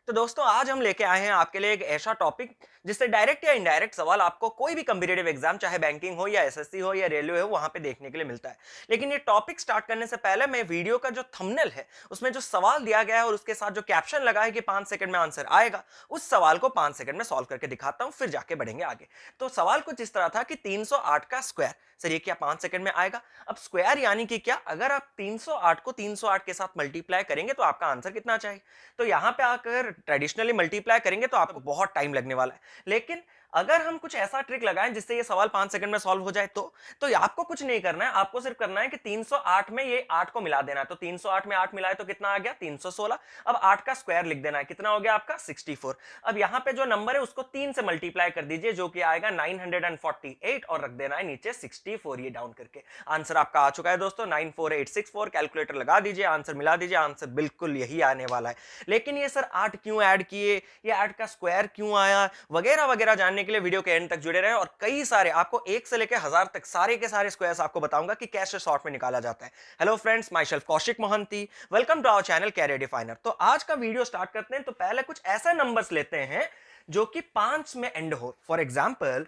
तो दोस्तों आज हम लेके आए हैं आपके लिए एक ऐसा टॉपिक जिससे डायरेक्ट या इनडायरेक्ट सवाल आपको कोई भी कम्पिटेटिव एग्जाम चाहे बैंकिंग हो या एसएससी हो या रेलवे हो वहां पे देखने के लिए मिलता है। लेकिन ये टॉपिक स्टार्ट करने से पहले मैं वीडियो का जो थंबनेल है उसमें जो सवाल दिया गया है और उसके साथ जो कैप्शन लगा है कि 5 सेकंड में आंसर आएगा, उस सवाल को 5 सेकंड में सॉल्व करके दिखाता हूं, फिर जाके बढ़ेंगे आगे। तो सवाल कुछ इस तरह था कि 308 का स्क्वायर, सर ये क्या 5 सेकंड में आएगा? अब स्क्वायर यानी कि क्या, अगर आप 308 को 308 के साथ मल्टीप्लाई करेंगे तो आपका आंसर कितना चाहिए? तो यहाँ पे अगर ट्रेडिशनली मल्टीप्लाई करेंगे तो आपको बहुत टाइम लगने वाला है। लेकिन अगर हम कुछ ऐसा ट्रिक लगाएं जिससे ये सवाल 5 सेकंड में सॉल्व हो जाए तो ये आपको कुछ नहीं करना है, आपको सिर्फ करना है कि 308 में ये 8 को मिला देना है। तो 308 में 8 मिलाए तो कितना आ गया? 316। अब 8 का स्क्वायर लिख देना है, कितना हो गया आपका? 64। अब यहाँ पे जो नंबर है उसको 3 से मल्टीप्लाई कर दीजिए जो कि आएगा 948 और रख देना है नीचे 64 ये डाउन करके। आंसर आपका आ चुका है दोस्तों 94864। कैलकुलेटर लगा दीजिए, आंसर मिला दीजिए, आंसर बिल्कुल यही आने वाला है। लेकिन ये सर 8 क्यों ऐड किए, ये 8 का स्क्वायर क्यों आया, वगैरह वगैरह जानने के लिए वीडियो के एंड तक जुड़े रहें और कई सारे आपको 1 से लेकर 1000 तक सारे के सारे स्क्वायर्स आपको बताऊंगा कि कैसे शॉर्ट में निकाला जाता है। Hello friends, myself Kaushik Mohanty, welcome to our channel career definer. तो आज का वीडियो स्टार्ट करते हैं। तो पहले कुछ ऐसे नंबर्स लेते हैं जो कि 5 में एंड हो। फॉर एग्जाम्पल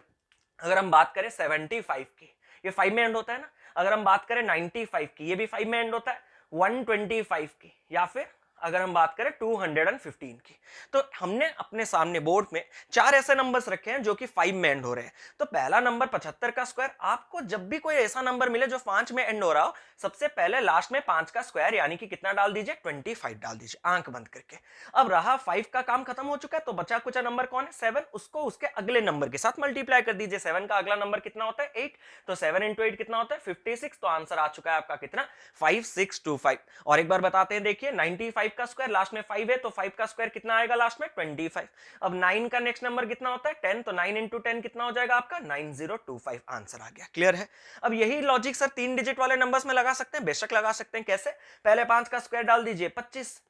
अगर हम बात करें 75 की, ये 5 में एंड होता है ना। अगर हम बात करें 95 की, ये भी 5 में एंड होता है। 125 की, या फिर अगर हम बात करें 215 की। तो हमने अपने सामने बोर्ड में 4 ऐसे नंबर्स रखे हैं जो कि 5 में एंड हो रहे हैं। तो पहला नंबर 75 का स्क्वायर, आपको जब भी कोई ऐसा नंबर मिले जो 5 में एंड हो रहा हो, सबसे पहले लास्ट में 5 का स्क्वायर यानी कि कितना डाल दीजिए? 25 डाल दीजिए आंख बंद करके। अब रहा 5 का काम खत्म हो चुका है, तो बचा कुचा नंबर कौन है? 7। उसको उसके अगले नंबर के साथ मल्टीप्लाई कर दीजिए। 7 का अगला नंबर कितना होता है? 8। तो 7 इंटू 8 कितना होता है? 56। तो आंसर आ चुका है आपका कितना? 5625। और एक बार बताते हैं, देखिए 95 का स्क्वायर, लास्ट में 5 है तो 5 का स्क्वायर कितना आएगा? लास्ट में 25। अब 9 का नेक्स्ट नंबर कितना होता है? 10। तो 9 इंटू 10 कितना हो जाएगा आपका? 9025। आंसर आ गया। क्लियर है? अब यही लॉजिक सर 3 डिजिट वाले नंबर्स में लगा सकते हैं, बेशक लगा सकते हैं। कैसे? पहले 5 का स्क्वायर डाल दीजिए 25,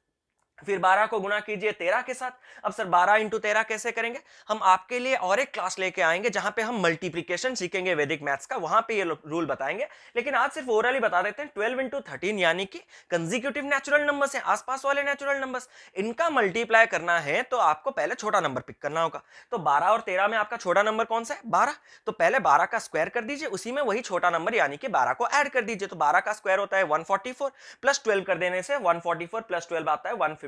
फिर 12 को गुना कीजिए 13 के साथ। अब सर 12 इंटू 13 कैसे करेंगे? हम आपके लिए और एक क्लास लेके आएंगे जहां पे हम मल्टीप्लिकेशन सीखेंगे वैदिक मैथ्स का, वहां पे ये रूल बताएंगे। लेकिन आज सिर्फ ओरली बता देते हैं। 12 इंटू 13 यानी कि कंसेक्यूटिव नेचुरल नंबर्स हैं, आसपास वाले नेचुरल नंबर्स, इनका मल्टीप्लाई करना है तो आपको पहले छोटा नंबर पिक करना होगा। तो 12 और 13 में आपका छोटा नंबर कौन सा है? 12। तो पहले 12 का स्क्वायर कर दीजिए, उसी में वही छोटा नंबर यानी कि 12 को ऐड कर दीजिए। तो 12 का स्क्वायर होता है 144, प्लस 12 कर देने से 144 प्लस 12 आता है 156।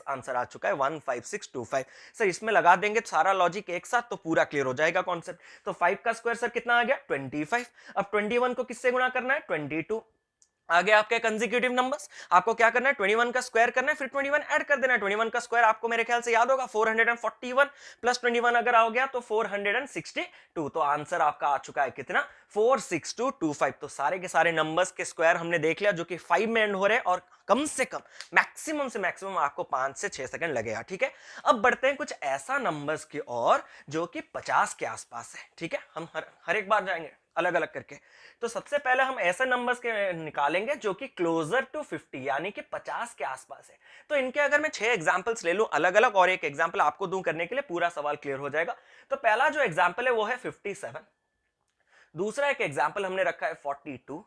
आंसर आ चुका है 15625। सर इसमें लगा देंगे सारा लॉजिक एक साथ तो पूरा क्लियर हो जाएगा कॉन्सेप्ट। तो 5 का स्क्वायर सर कितना आ गया? 25। अब 21 को किससे गुणा करना है? 22। आगे आपके कंसेक्यूटिव नंबर्स, आपको क्या करना है? 21 का स्क्वायर करना है, फिर 21 ऐड कर देना है। 21 का स्क्वायर आपको मेरे ख्याल से याद होगा 441, प्लस 21 अगर आ गया तो 462। तो आंसर आपका आ चुका है कितना? 46225। तो सारे के सारे नंबर्स के स्क्वायर हमने देख लिया जो कि 5 में एंड हो रहे हैं और कम से कम मैक्सिमम से मैक्सिमम आपको 5 से 6 सेकंड लगेगा। ठीक है, अब बढ़ते हैं कुछ ऐसा नंबर्स की और जो कि 50 के आसपास है। ठीक है, हम हर एक बार जाएंगे अलग अलग करके। तो सबसे पहले हम ऐसे नंबर्स के निकालेंगे जो कि क्लोजर टू 50 यानी कि 50 के आसपास है। तो इनके अगर मैं 6 एग्जांपल्स ले लूं अलग अलग और एक एग्जांपल आपको दूं करने के लिए, पूरा सवाल क्लियर हो जाएगा। तो पहला जो एग्जांपल है वो है 57। दूसरा एक एग्जांपल हमने रखा है 42।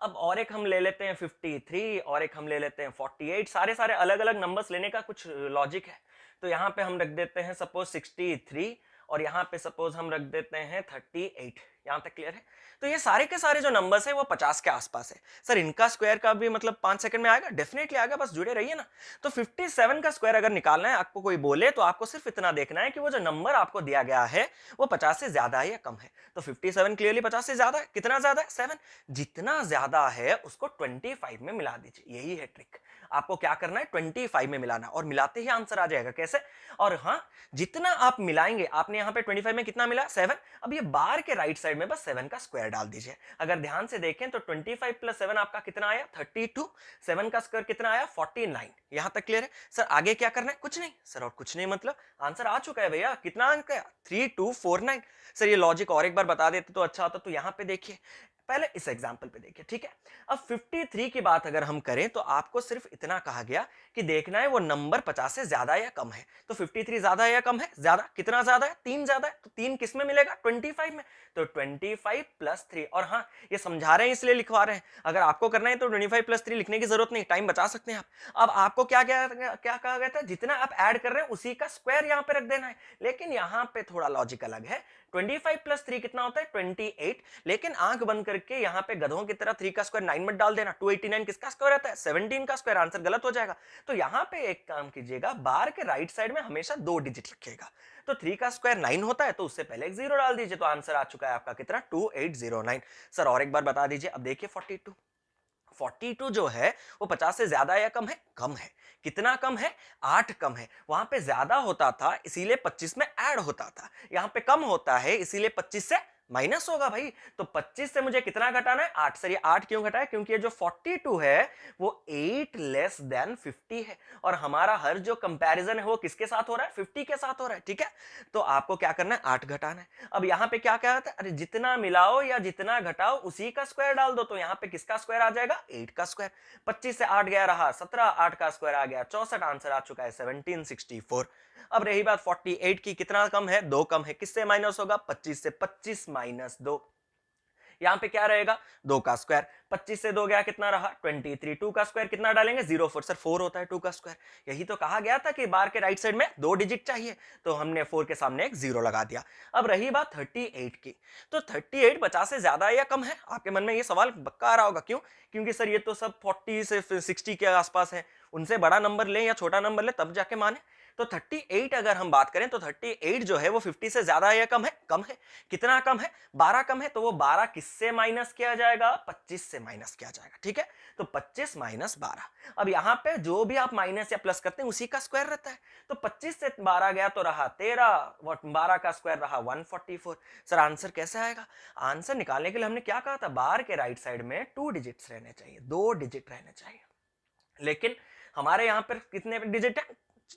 अब और एक हम ले लेते हैं 53 और एक हम ले लेते हैं 48। सारे सारे अलग अलग नंबर्स लेने का कुछ लॉजिक है। तो यहाँ पे हम रख देते हैं सपोज 63 और यहाँ पे सपोज हम रख देते हैं 38। यहाँ तक क्लियर है? तो ये सारे के सारे जो नंबर्स है वो 50 के आसपास है। सर इनका स्क्वायर का भी मतलब 5 सेकंड में आएगा? डेफिनेटली आएगा, बस जुड़े रहिए ना। तो 57 का स्क्वायर अगर निकालना है आपको, कोई बोले तो आपको सिर्फ इतना देखना है कि वो जो नंबर आपको दिया गया है वो 50 से ज्यादा है या कम है। तो 57 क्लियरली 50 से ज्यादा है। कितना ज्यादा है? 7। जितना ज्यादा है उसको 25 में मिला दीजिए, यही है ट्रिक। आपको क्या करना है? 25 में मिलाना और मिलाते ही आंसर आ जाएगा। कैसे? और हाँ, जितना आप मिलाएंगे, आपने यहाँ पे 25 में कितना मिला? 7। अब ये बार के राइट साइड में बस 7 का स्क्वायर डाल दीजिए। अगर ध्यान से देखें तो 25 प्लस 7 आपका कितना आया? 32। 7 का स्क्वायर कितना आया? 49। यहां तक क्लियर है? सर आगे क्या करना है? कुछ नहीं सर, और कुछ नहीं मतलब आंसर आ चुका है भैया। कितना अंक है? 3249। सर ये लॉजिक और एक बार बता देते तो अच्छा होता। तो यहाँ पे देखिए पहले इस एग्जाम्पल पे देखिए, ठीक है। अब 53 की बात अगर हम करें तो आपको सिर्फ इतना कहा गया कि देखना है वो नंबर 50 से ज्यादा या कम है। तो 53 ज्यादा है या कम है? ज्यादा। कितना ज्यादा है? 3 ज्यादा है। तो 3 किस में मिलेगा? 25 में। तो 25 प्लस 3, और हाँ ये समझा रहे हैं इसलिए लिखवा रहे हैं, अगर आपको करना है तो 25 प्लस 3 लिखने की जरूरत नहीं, टाइम बचा सकते हैं आप। अब आपको क्या क्या क्या कहा गया था? जितना आप ऐड कर रहे हैं उसी का स्क्वायर यहाँ पे रख देना है। लेकिन यहाँ पे थोड़ा लॉजिक अलग है। 25 प्लस 3 कितना होता है? 28। लेकिन आंख बंद करके यहाँ पे गधों की तरह 3 का स्क्वायर 9 मत डाल देना। 289 किसका स्क्वायर आता है? 17 का स्क्वायर। आंसर गलत हो जाएगा। तो यहाँ पे एक काम कीजिएगा, बार के राइट साइड में हमेशा 2 डिजिट रखिएगा। तो 3 का स्क्वायर 9 होता है तो उससे पहले एक 0 डाल दीजिए। तो आंसर आ चुका है आपका कितना? 2809। सर और एक बार बता दीजिए। अब देखिए 42 जो है वो 50 से ज्यादा है या कम है? कम है। कितना कम है? 8 कम है। वहां पे ज्यादा होता था इसीलिए 25 में ऐड होता था, यहां पे कम होता है इसीलिए 25 से माइनस होगा भाई। तो 25 से मुझे कितना घटाना है? 8। सर ये 8 क्यों घटाया? क्योंकि ये जो 42 है वो 8 लेस देन 50 है, और हमारा हर जो कंपैरिजन है वो किसके साथ हो रहा है? 50 के साथ हो रहा है, ठीक है। तो आपको क्या करना है? 8 घटाना है। अब यहाँ पे क्या क्या आता है? अरे जितना मिलाओ या जितना घटाओ उसी का स्क्वायर डाल दो। तो यहाँ पे किसका स्क्वायर आ जाएगा? 8 का स्क्वायर। 25 से 8 गया रहा 17, 8 का स्क्वायर आ गया 64। आंसर आ चुका है 1764। अब रही बात 48 की, कितना कम है? 2 कम है। किससे माइनस होगा? 25 से। 25 माइनस 2, यहां पे क्या रहेगा? 2 का स्क्वायर। 25 से 2 गया, कितना रहा? 23। 2 का स्क्वायर कितना डालेंगे? 0 4। सर 4 होता है 2 का स्क्वायर। यही तो कहा गया था कि बार के राइट साइड में 2 डिजिट चाहिए, तो हमने 4 के सामने एक 0 लगा दिया। अब रही बात 38 की, तो 38 50 से ज्यादा है या कम है? आपके मन में ये सवाल पक्का आ रहा होगा, क्यों? क्योंकि सर ये तो सब 40 से 60 के आसपास है, उनसे बड़ा नंबर लें या छोटा नंबर लें तब जाके माने। तो 38 अगर हम बात करें तो 38 जो है वो 50 से ज्यादा है या कम है? कम है। कितना कम है? 12 कम है। तो वो 12 किससे माइनस किया जाएगा? 25 से माइनस किया जाएगा, ठीक है। तो 25 माइनस 12। अब यहां पे जो भी आप माइनस या प्लस करते हैं उसी का स्क्वायर रहता है। तो 25 से 12 गया तो रहा 13, 12 का स्क्वायर रहा 144। सर आंसर कैसे आएगा? आंसर निकालने के लिए हमने क्या कहा था? बार के राइट साइड में 2 डिजिट्स रहने चाहिए, 2 डिजिट रहने चाहिए। लेकिन हमारे यहां पर कितने डिजिट है?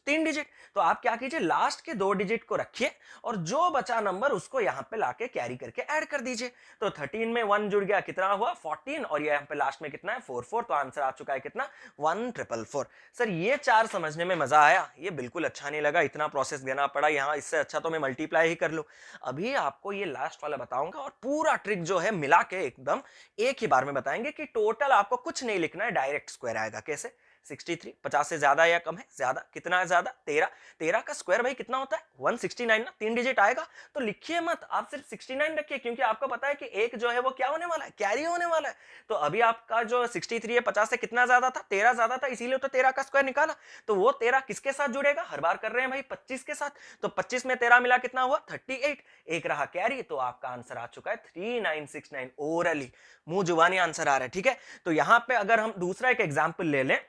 3 डिजिट। तो आप क्या कीजिए, लास्ट के 2 डिजिट को रखिए और जो बचा नंबर उसको यहां पे लाके कैरी करके ऐड कर दीजिए। तो 13 में 1 जुड़ गया, कितना हुआ? 14, और यहां पे लास्ट में कितना है? 44। तो आंसर आ चुका है कितना? 1444। सर ये 4 समझने में मजा आया? ये बिल्कुल अच्छा नहीं लगा, इतना प्रोसेस देना पड़ा यहां। इससे अच्छा तो मैं मल्टीप्लाई ही कर लूं। अभी आपको ये लास्ट वाला बताऊंगा और पूरा ट्रिक जो है मिला के एकदम एक ही बार में बताएंगे कि टोटल आपको कुछ नहीं लिखना है, डायरेक्ट स्क्वायर आएगा। कैसे? 63 50 से ज्यादा या कम है? ज्यादा। कितना है ज्यादा? 13। 13 का स्क्वायर भाई कितना होता है? 169 ना, 3 डिजिट आएगा। तो लिखिए मत, आप सिर्फ 69 रखिए, क्योंकि आपको पता है कि एक जो है वो क्या होने वाला है? कैरी होने वाला है। तो अभी आपका जो 63 है 50 से कितना ज्यादा था? 13 ज्यादा था, इसीलिए तो 13 का स्क्वायर निकाला। तो वो 13 किसके साथ जुड़ेगा? हर बार कर रहे हैं भाई 25 के साथ। तो 25 में 13 मिला कितना हुआ? 38। एक रहा कैरी, तो आपका आंसर आ चुका है 3969। ओरली, मुंह जुबानी आंसर आ रहा है, ठीक है। तो यहां पे अगर हम दूसरा एक एग्जाम्पल ले लें,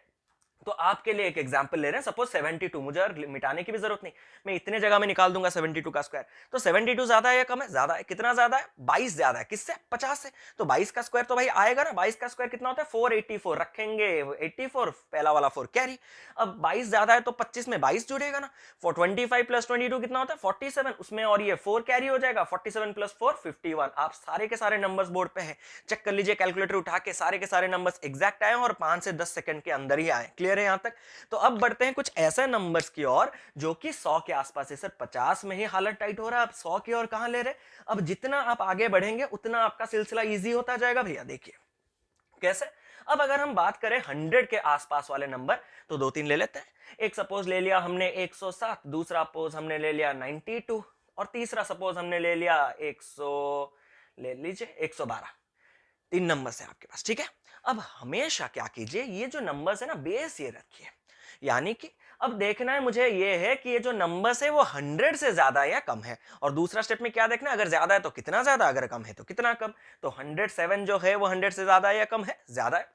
तो आपके लिए एक एग्जांपल ले रहे हैं। सपोज 72, मुझे और मिटाने की भी जरूरत नहीं, मैं इतने जगह में निकाल दूंगा 72 का स्क्वायर। तो 72 ज्यादा है या कम है? ज्यादा है। कितना ज्यादा है? 22 ज्यादा है। किससे? 50 से। तो 22 का स्क्वायर तो भाई आएगा ना। 22 का स्क्वायर कितना होता है? 484 रखेंगे, 84 पहला वाला 4 कैरी। अब 22 ज्यादा है तो 25 में 22 जुड़ेगा ना। 25 प्लस 22 कितना होता है? 47, उसमें और ये 4 कैरी हो जाएगा। 47 प्लस 4 51। आप सारे के सारे नंबर्स बोर्ड पे हैं, चेक कर लीजिए कैलकुलेटर उठा के, सारे के सारे नंबर्स एग्जैक्ट आए और 5 से 10 सेकंड के अंदर ही आए। क्लियर है यहां तक? तो अब बढ़ते हैं कुछ ऐसे नंबर्स की ओर जो कि 100 के आसपास है। सर 50 में ही हालत टाइट हो रहा है, अब 100 की ओर कहां ले रहे? अब जितना आप आगे बढ़ेंगे उतना आपका सिलसिला इजी होता जाएगा भैया। देखिए कैसे। अब अगर हम बात करें 100 के आसपास वाले नंबर, तो 2-3 ले लेते हैं। एक सपोज ले लिया हमने 107, दूसरा सपोज हमने ले लिया 92, और तीसरा सपोज हमने ले लिया 100, ले लीजिए 112। 3 नंबर्स है आपके पास, ठीक है। अब हमेशा क्या कीजिए, ये जो नंबर्स है ना, बेस ये रखिए। यानी कि अब देखना है मुझे ये है कि ये जो नंबर्स है वो 100 से ज्यादा है या कम है। और दूसरा स्टेप में क्या देखना है, अगर ज्यादा है तो कितना ज्यादा, अगर कम है तो कितना कम। तो 107 जो है वो 100 से ज्यादा है या कम है? ज्यादा है।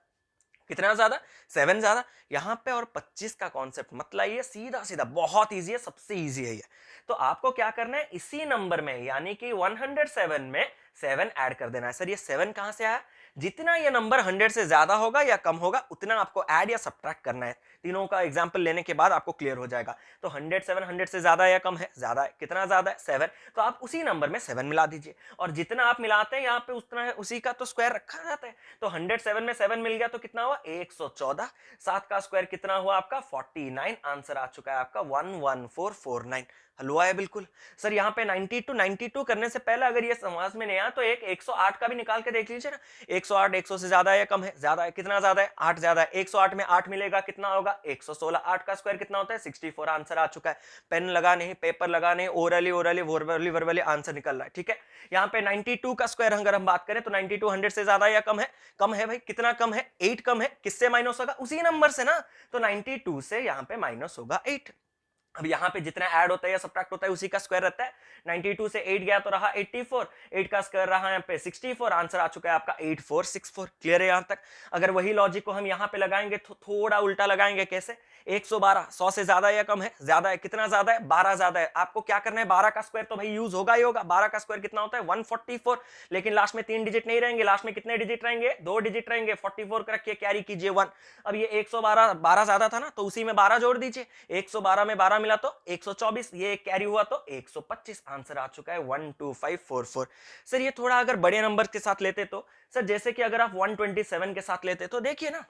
कितना ज्यादा? 7 ज्यादा। यहां पे और 25 का कॉन्सेप्ट मत लाइए, सीधा सीधा, बहुत इजी है, सबसे इजी है ये। तो आपको क्या करना है, इसी नंबर में यानी कि 107 में 7 ऐड कर देना है। सर ये 7 कहां से आया? जितना ये नंबर 100 से ज्यादा होगा या कम होगा उतना आपको ऐड या सब्ट्रैक्ट करना है। तीनों का एग्जांपल लेने के बाद आपको क्लियर हो जाएगा। तो 107 100 से ज्यादा या कम है, ज्यादा है, कितना ज्यादा है 7, तो आप उसी नंबर में 7 मिला दीजिए और जितना आप मिलाते हैं यहाँ पे उतना है, उसी का तो स्क्वायर रखा जाता है। तो 107 में 7 मिल गया तो कितना हुआ 114, 7 का स्क्वायर कितना हुआ आपका 49, आंसर आ चुका है आपका 11449। हल हुआ है बिल्कुल। सर यहाँ पे 92 करने से पहले अगर ये समझ में नहीं आया तो एक 108 का भी निकाल के देख लीजिए ना। 108 100 से ज्यादा है या कम है, ज्यादा है, कितना ज्यादा है 8 ज्यादा है, 108 में 8 मिलेगा कितना होगा 116, 8 का स्क्वायर कितना होता है 64, आंसर आ चुका है। पेन लगा नहीं, पेपर लगा नहीं, orally orally verbally verbally answer निकल रहा है, ठीक है। यहाँ पे 92 का स्क्वायर अगर हम बात करें तो 92 100 से ज्यादा या कम है, कम है भाई, कितना कम है 8 कम है, किससे माइनस होगा उसी नंबर से ना, तो 92 से यहाँ पे माइनस होगा 8। अब यहाँ पे जितना ऐड होता है या सब्ट्रैक्ट होता है उसी का स्क्वायर रहता है। 92 से 8 गया तो रहा 84, 8 का स्क्वायर रहा यहाँ पे 64, आंसर आ चुका है आपका 8464। क्लियर है यहाँ तक। अगर वही लॉजिक को हम यहाँ पे लगाएंगे तो थोड़ा उल्टा लगाएंगे, कैसे 112 100 से ज्यादा या कम है, ज्यादा है, कितना ज्यादा है 12 ज्यादा है। आपको क्या करना है 12 का स्क्वायर तो भाई यूज होगा ही होगा। 12 का स्क्वायर कितना होता है 144, लेकिन लास्ट में 3 डिजिट नहीं रहेंगे, लास्ट में कितने डिजिट रहेंगे 2 डिजिट रहेंगे। 44 का रखिए, कैरी कीजिए 1। अब ये 112 12 ज्यादा था ना तो उसी में 12 जोड़ दीजिए, 112 में 12 मिला तो 124, ये कैरी हुआ तो 125, आंसर आ चुका है 12544। सर ये थोड़ा अगर बड़े नंबर के साथ लेते तो सर जैसे कि अगर आप 127 के साथ लेते तो देखिए ना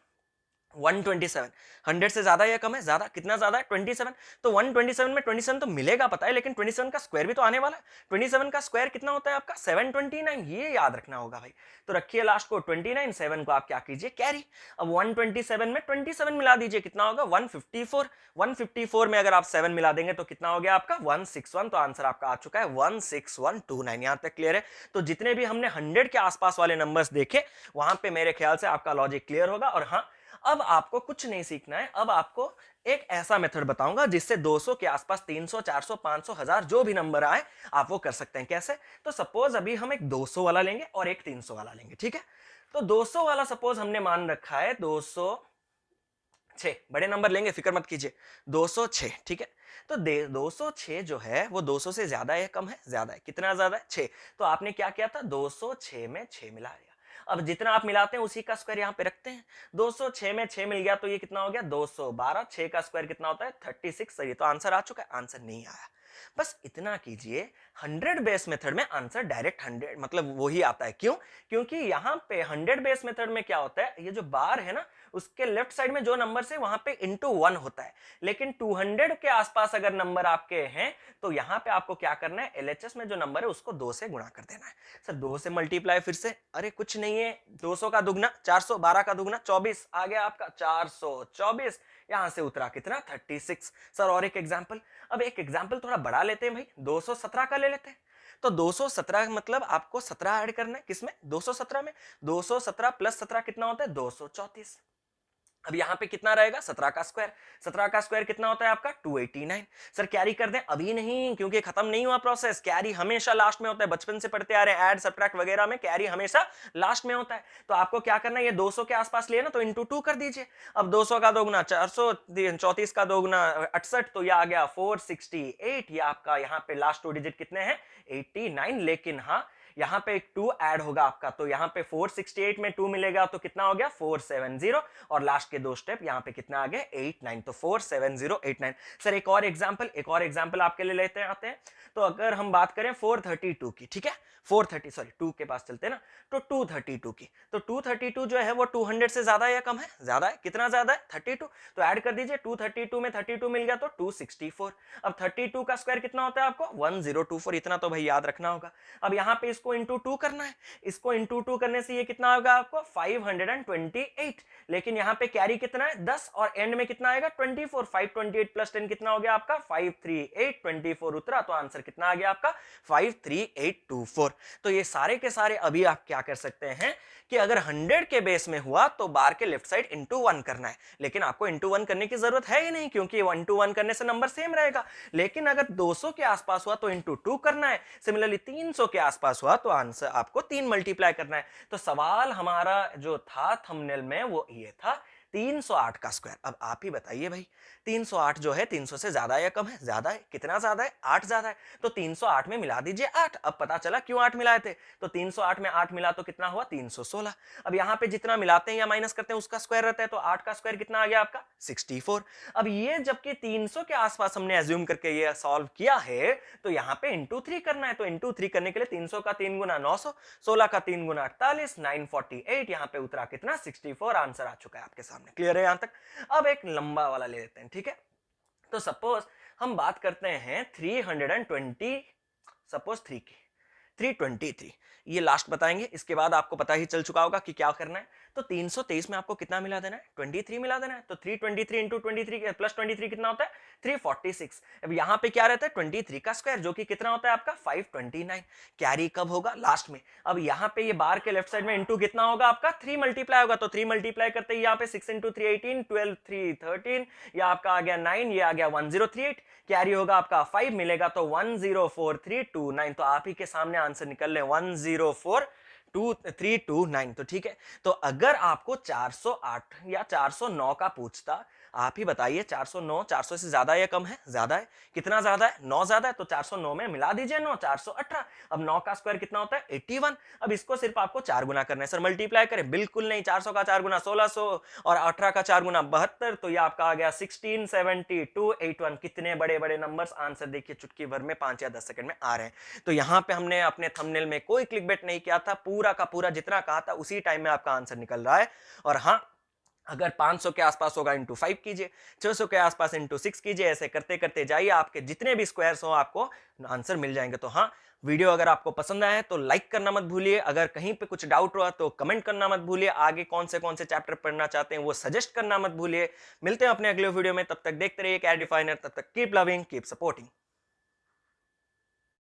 127 100 से ज्यादा या कम है, ज्यादा, कितना ज्यादा है 27, तो 127 में 27 तो मिलेगा पता है, लेकिन 27 का स्क्वायर भी तो आने वाला है। 27 का स्क्वायर कितना होता है आपका 729, ये याद रखना होगा भाई। तो रखिए लास्ट को 29, 7 को आप क्या कीजिए कैरी। अब 127 में 27 मिला दीजिए, कितना होगा 154, 154 में अगर आप 7 मिला देंगे तो कितना हो गया आपका 161, तो आंसर आपका आ चुका है 16129। यहां तक क्लियर है। तो जितने भी हमने 100 के आसपास वाले नंबर्स देखे वहां पे मेरे ख्याल से आपका लॉजिक क्लियर होगा। और हाँ, अब आपको कुछ नहीं सीखना है, अब आपको एक ऐसा मेथड बताऊंगा जिससे 200 के आसपास 300 400 500 1000 जो भी नंबर आए आप वो कर सकते हैं। कैसे? तो सपोज अभी हम एक 200 वाला लेंगे और एक 300 वाला लेंगे, ठीक है। तो 200 वाला सपोज हमने मान रखा है 206, बड़े नंबर लेंगे फिक्र मत कीजिए, 206, ठीक है। तो 206 जो है वो 200 से ज्यादा है कम है, ज्यादा है, कितना ज्यादा है 6। तो आपने क्या किया था 206 में 6 मिला दिया। अब जितना आप मिलाते हैं उसी का स्क्वायर यहाँ पे रखते हैं। 206 में 6 मिल गया तो ये कितना हो गया 212, 6 का स्क्वायर कितना होता है 36। सही, तो आंसर आ चुका है, आंसर नहीं आया। बस इतना कीजिए। 100 बेस मेथड में आंसर डायरेक्ट 100 मतलब वही आता है। क्यों? क्योंकि यहाँ पे 100 बेस मेथड में क्या होता है, ये जो बार है ना उसके लेफ्ट साइड में जो नंबर है वहां पे इंटू 1 होता है। लेकिन 200 के आसपास अगर नंबर आपके हैं तो यहाँ पे आपको क्या करना है, एलएचएस में जो नंबर है उसको 2 से गुणा कर देना है। सर 2 से मल्टीप्लाई फिर से, अरे कुछ नहीं है, 200 का दुगना 412 का दुगना 24 आ गया आपका 424। यहां से उतरा कितना 36। सर और एक एग्जांपल, अब एक एग्जांपल थोड़ा बड़ा लेते हैं भाई, 217 का ले लेते हैं। तो 217 मतलब आपको 17 ऐड करना है, किसमें 217 में। 217 प्लस 17 कितना होता है 234। अब यहां पे कितना रहेगा 17 का स्क्वायर, 17 का स्क्वायर कितना होता है आपका 289। सर कैरी कर दें, अभी नहीं क्योंकि खत्म नहीं हुआ प्रोसेस, कैरी हमेशा लास्ट में होता है, बचपन से पढ़ते आ रहे हैं ऐड सब्ट्रैक्ट वगैरह में कैरी हमेशा लास्ट में होता है। तो आपको क्या करना है, ये 200 के आसपास लिए ना तो इंटू 2 कर दीजिए। अब 200 का दोगुना 400, 34 का दोगुना 68, तो ये आ गया 468। ये आपका यहाँ पे लास्ट 2 डिजिट कितने हैं 89। लेकिन हाँ यहाँ पे एक 2 ऐड होगा आपका, तो यहाँ पे 468 में 2 मिलेगा तो कितना हो गया 470, और लास्ट के 2 स्टेप यहाँ पे कितना आ गया 89, तो 47089। सर एक और एग्जांपल आपके लिए लेते आते हैं। तो अगर हम बात करें 432 की, ठीक है 2 के पास चलते हैं ना, तो 232 की, तो 232 जो है वो 200 से ज्यादा या कम है, ज्यादा है, कितना ज्यादा है 32, तो ऐड कर दीजिए। 232 में 32 मिल गया तो 264। अब 32 का स्क्वायर कितना होता है आपको 1024, इतना तो भाई याद रखना होगा। अब यहाँ पे इसको इंटू 2 करना है, इसको इंटू 2 करने से ये कितना होगा आपको 528। लेकिन यहाँ पे कैरी कितना है 10 और एंड में कितना आएगा 24। 528 प्लस 10 कितना हो गया आपका 538, 24 उतरा तो आंसर कितना आ गया आपका 53824। तो ये सारे के सारे अभी आप क्या कर सकते हैं कि अगर 100 के बेस में हुआ तो बार के लेफ्ट साइड इंटू 1 करना है, लेकिन आपको इंटू 1 करने की जरूरत है ही नहीं क्योंकि 1 to 1 करने से नंबर सेम रहेगा। लेकिन अगर 200 के आसपास हुआ तो इंटू 2 करना है, सिमिलरली 300 के आसपास हुआ तो आंसर आपको 3 मल्टीप्लाई करना है। तो सवाल हमारा जो था थंबनेल में वो ये था 308 का स्क्वायर। अब आप ही बताइए भाई, 308 जो है 300 से ज्यादा है या कम है? ज्यादा है। कितना ज्यादा है? 8 ज्यादा है। तो 308 में मिला दीजिए 8। अब पता चला क्यों 8 मिलाए थे। तो 308 में 8 मिला तो कितना हुआ? 316। अब यहाँ पे जितना मिलाते हैं या माइनस करते हैं उसका स्क्वायर रहता है, तो 8 का स्क्वायर कितना आ गया आपका? 64। अब ये जबकि 300 के आसपास हमने एज्यूम करके ये सॉल्व किया है, तो यहाँ पे इंटू 3 करना है। तो इंटू 3 करने के लिए 300 का 3 गुना 900, 16 का 3 गुना 48, 948। यहाँ पे उतरा कितना? 64। आंसर आ चुका है आपके सामने। क्लियर है यहां तक? अब एक लंबा वाला ले लेते हैं, ठीक है। तो सपोज हम बात करते हैं 320, सपोज 3 की 323, ये लास्ट बताएंगे, इसके बाद आपको पता ही चल चुका होगा कि क्या करना है। तो 323 में आपको कितना मिला देना है? 23 मिला देना है। तो 323 इंटू 23 प्लस 23 कितना होता है? 346। अब यहाँ पे क्या रहता है? 23 का स्क्वायर, जो कि कितना होता है आपका? 529। कैरी कब होगा? लास्ट में। अब यहाँ पे ये बार के लेफ्ट साइड में इंटू कितना होगा आपका? 3 मल्टीप्लाई होगा। तो 3 मल्टीप्लाई करते ही यहाँ पे 6 इंटू 3 18, 12 3 13, ये आपका आ गया 9, ये आ गया 1038। कैरी होगा आपका 5, मिलेगा तो 104329। तो आप ही के सामने आंसर निकल ले 104329। तो ठीक है। तो अगर आपको 408 या 409 का पूछता, आप ही बताइए 409 400 से ज्यादा है या कम है? ज्यादा है। कितना ज्यादा है? 9 ज्यादा है। तो 409 में मिला दीजिए 9, 418। अब 9 का स्क्वायर कितना होता है? 81। अब इसको सिर्फ आपको 4 गुना करना है। सर मल्टीप्लाई करें? बिल्कुल नहीं। 400 का 4 गुना 1600 और 18 का 4 गुना 72। तो ये आपका आ गया 167281। कितने बड़े बड़े नंबर्स। आंसर देखिए चुटकी भर में 5 या 10 सेकंड में आ रहे हैं। तो यहां पे हमने अपने थंबनेल में कोई क्लिकबेट नहीं किया था, पूरा का पूरा जितना कहा था उसी टाइम में आपका आंसर निकल रहा है। और हाँ, अगर 500 के आसपास होगा इंटू 5 कीजिए, 600 के आसपास इंटू 6 कीजिए, ऐसे करते करते जाइए, आपके जितने भी स्क्वायर्स हो आपको आंसर मिल जाएंगे। तो हाँ, वीडियो अगर आपको पसंद आया है तो लाइक करना मत भूलिए। अगर कहीं पे कुछ डाउट हुआ तो कमेंट करना मत भूलिए। आगे कौन से चैप्टर पढ़ना चाहते हैं वो सजेस्ट करना मत भूलिए। मिलते हैं अपने अगले वीडियो में, तब तक देखते रहिए कैड डिफाइनर। तब तक कीप लविंग, कीप सपोर्टिंग।